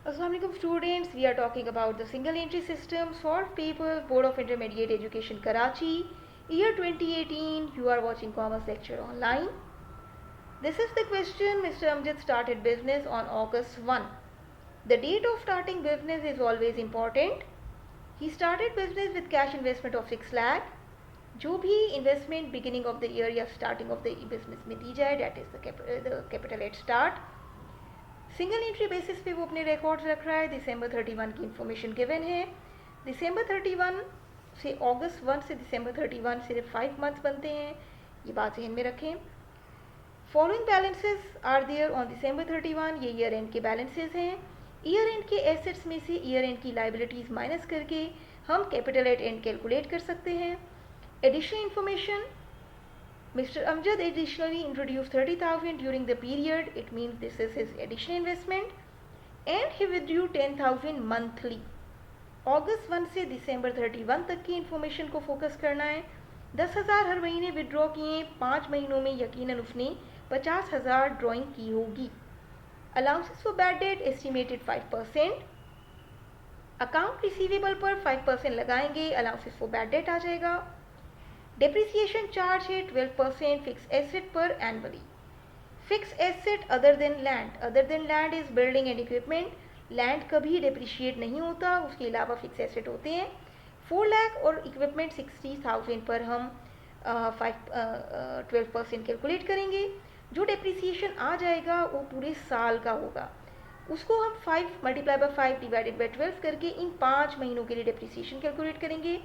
Assalamualaikum students, we are talking about the single entry system solved paper Board of Intermediate Education Karachi, year 2018. You are watching commerce lecture online. This is the question. Mr. Amjad started business on August 1. The date of starting business is always important. He started business with cash investment of 6 lakh. जो भी investment beginning of the year या starting of the business में दी जाए that is the capital at start. Single entry basis पे वो अपने records रख रहा है. दिसंबर 31 की इंफॉर्मेशन गिवन है. दिसंबर 31 से अगस्त 1 से दिसंबर 31 सिर्फ 5 मंथ्स बनते हैं. ये बात जहन में रखें. Following balances are there on December 31. ये ईयर एंड के बैलेंसेस हैं. ईयर एंड के एसेट्स में से ईयर एंड की लाइबिलिटीज़ माइनस करके हम कैपिटल एट एंड कैलकुलेट कर सकते हैं. Additional information, Mr. Amjad additionally introduced 30,000 during the period. It means this is his additional investment. And he withdrew 10,000 monthly. अगस्त 1 से दिसंबर 31 तक की इंफॉर्मेशन को फोकस करना है. 10,000 हर महीने विड्रॉ किए. 5 महीनों में यकीनन उसने 50,000 ड्रॉइंग की होगी. Allowances for bad debt estimated 5%. Account receivable पर 5% लगाएंगे. अलाउंसेस फॉर बैड डेट आ जाएगा. डेप्रिसिएशन चार्ज है 12% फिक्स एसेट पर annually. Fix asset other than land is building and equipment. Land कभी डेप्रिशिएट नहीं होता, उसके अलावा फिक्स एसेट होते हैं. 4 लाख और इक्विपमेंट 60,000 पर हम 12% कैलकुलेट करेंगे. जो डेप्रिसिएशन आ जाएगा वो पूरे साल का होगा. उसको हम 5 मल्टीप्लाई बाय 5 डिवाइडेड बाय 12 करके इन 5 महीनों के लिए डेप्रिसिएशन कैलकुलेट करेंगे.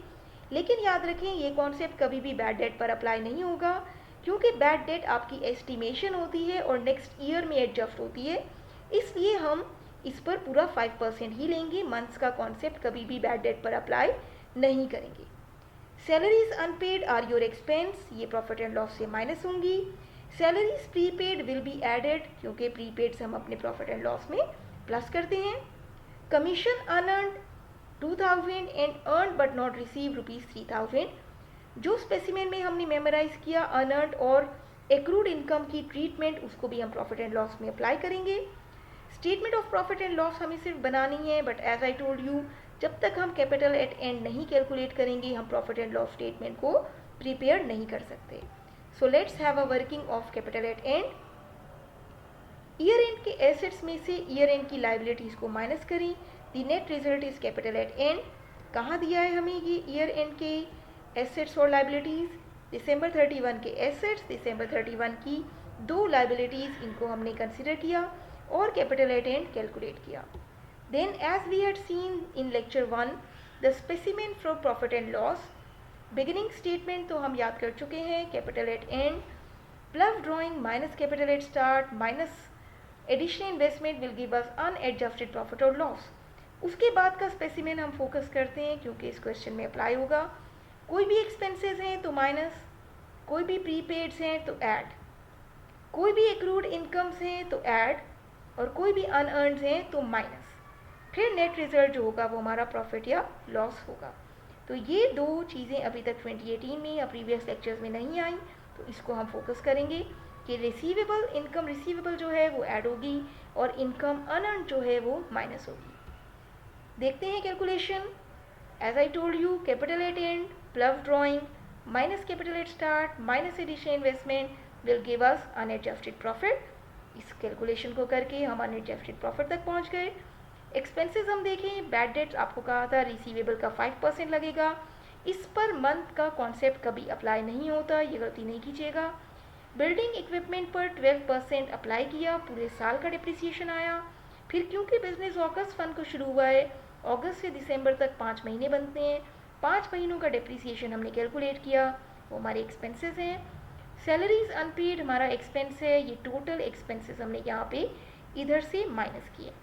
लेकिन याद रखें ये कॉन्सेप्ट कभी भी बैड डेट पर अप्लाई नहीं होगा, क्योंकि बैड डेट आपकी एस्टिमेशन होती है और नेक्स्ट ईयर में एडजस्ट होती है. इसलिए हम इस पर पूरा 5% ही लेंगे. मंथ्स का कॉन्सेप्ट कभी भी बैड डेट पर अप्लाई नहीं करेंगे. Salaries unpaid are your expense. ये प्रॉफिट एंड लॉस से माइनस होंगी. Salaries prepaid will be added, क्योंकि प्रीपेड से हम अपने प्रॉफिट एंड लॉस में प्लस करते हैं. Commission unearned 2,000 and earn but not receive ₹3,000. जो स्पेसिमेन में हमने मेमोराइज किया अनअर्न्ड और एक्रूड इनकम की ट्रीटमेंट, उसको भी हम प्रॉफिट एंड लॉस में अप्लाई करेंगे. Statement of profit and loss हमें सिर्फ बनानी है, but as I told you जब तक हम कैपिटल एट एंड नहीं कैलकुलेट करेंगे हम प्रॉफिट एंड लॉस स्टेटमेंट को प्रिपेयर नहीं कर सकते. So let's have a working of capital at end. Year end के एसेट्स में से ईयर एंड की लाइबिलिटीज़ को माइनस करें. The net result is capital at end. कहाँ दिया है हमें ये ईयर एंड के एसेट्स और लाइबिलिटीज़? दिसंबर 31 के एसेट्स, दिसंबर 31 की 2 लाइबिलिटीज़, इनको हमने कंसिडर किया और कैपिटल एट एंड कैलकुलेट किया. Then as we had seen in lecture 1 the specimen for profit and loss. Beginning statement तो हम याद कर चुके हैं. Capital at end plus drawing minus capital at start minus additional investment will give us unadjusted profit और loss. उसके बाद का स्पेसिमेन हम फोकस करते हैं क्योंकि इस क्वेश्चन में अप्लाई होगा. कोई भी एक्सपेंसेस हैं तो माइनस, कोई भी प्रीपेड्स हैं तो ऐड, कोई भी एक्रूड इनकम्स हैं तो ऐड, और कोई भी अनअर्न्ड हैं तो माइनस. फिर नेट रिजल्ट जो होगा वो हमारा प्रॉफिट या लॉस होगा. तो ये 2 चीज़ें अभी तक 2018 में या प्रीवियस लेक्चर्स में नहीं आई, तो इसको हम फोकस करेंगे कि रिसीवेबल इनकम रिसीवेबल जो है वो ऐड होगी और इनकम अनअर्न्ड जो है वो माइनस होगी. देखते हैं calculation. As I told you capital at end plus drawing minus capital at start minus additional investment will give us unadjusted profit. इस कैलकुलेशन को करके हम अनएडजस्टेड प्रॉफिट तक पहुंच गए. एक्सपेंसेस हम देखें. बैड डेट आपको कहा था रिसीवेबल का 5% लगेगा. इस पर मंथ का कॉन्सेप्ट कभी अप्लाई नहीं होता, ये गलती नहीं कीजिएगा. बिल्डिंग इक्विपमेंट पर 12% अप्लाई किया, पूरे साल का डिप्रिसिएशन आया. फिर क्योंकि बिजनेस अगस्त 1 को शुरू हुआ है, अगस्त से दिसंबर तक 5 महीने बनते हैं. 5 महीनों का डिप्रिसिएशन हमने कैलकुलेट किया, वो हमारे एक्सपेंसेस हैं. सैलरीज अनपेड हमारा एक्सपेंस है. ये टोटल एक्सपेंसेस हमने यहाँ पे इधर से माइनस किए.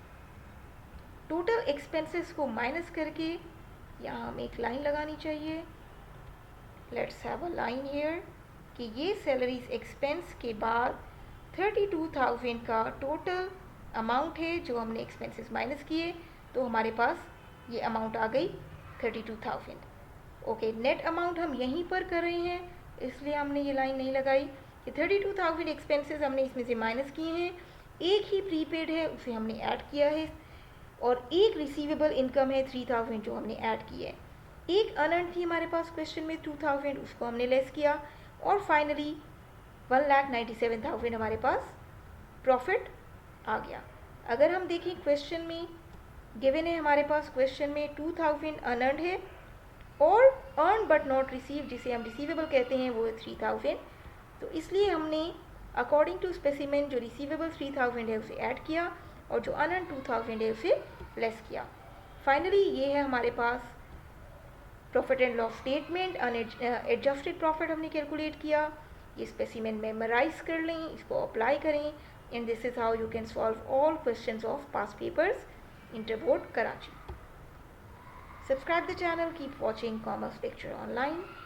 टोटल एक्सपेंसेस को माइनस करके यहाँ हमें एक लाइन लगानी चाहिए. Let's have a line here कि ये सैलरीज एक्सपेंस के बाद 32,000 का टोटल अमाउंट है जो हमने एक्सपेंसेस माइनस किए, तो हमारे पास ये अमाउंट आ गई 32,000. ओके, नेट अमाउंट हम यहीं पर कर रहे हैं, इसलिए हमने ये लाइन नहीं लगाई कि 32,000 एक्सपेंसेस हमने इसमें से माइनस किए हैं. एक ही प्रीपेड है उसे हमने ऐड किया है. और एक रिसीवेबल इनकम है 3000 जो हमने ऐड की है। एक अनअर्न थी हमारे पास क्वेश्चन में 2000, उसको हमने लेस किया, और फाइनली 1,97,000 हमारे पास प्रॉफिट आ गया। अगर हम देखें क्वेश्चन में गिवन है हमारे पास, क्वेश्चन में 2000 अनअर्नड है और अर्न बट नॉट रिसीव जिसे हम रिसीवेबल कहते हैं वो है 3000। तो इसलिए हमने अकॉर्डिंग टू स्पेसिमेन जो रिसीवेबल 3000 है उसे ऐड किया और जो अनअर्न 2000 है उसे लेस किया। फाइनली ये है हमारे पास profit and loss statement. Adjusted profit हमने कैलकुलेट किया। ये स्पेसिमेन मेमोराइज कर लें, इसको अप्लाई करें, and this is how you can solve all questions of past papers inter board Karachi. Subscribe the channel, keep watching Commerce Lecture Online.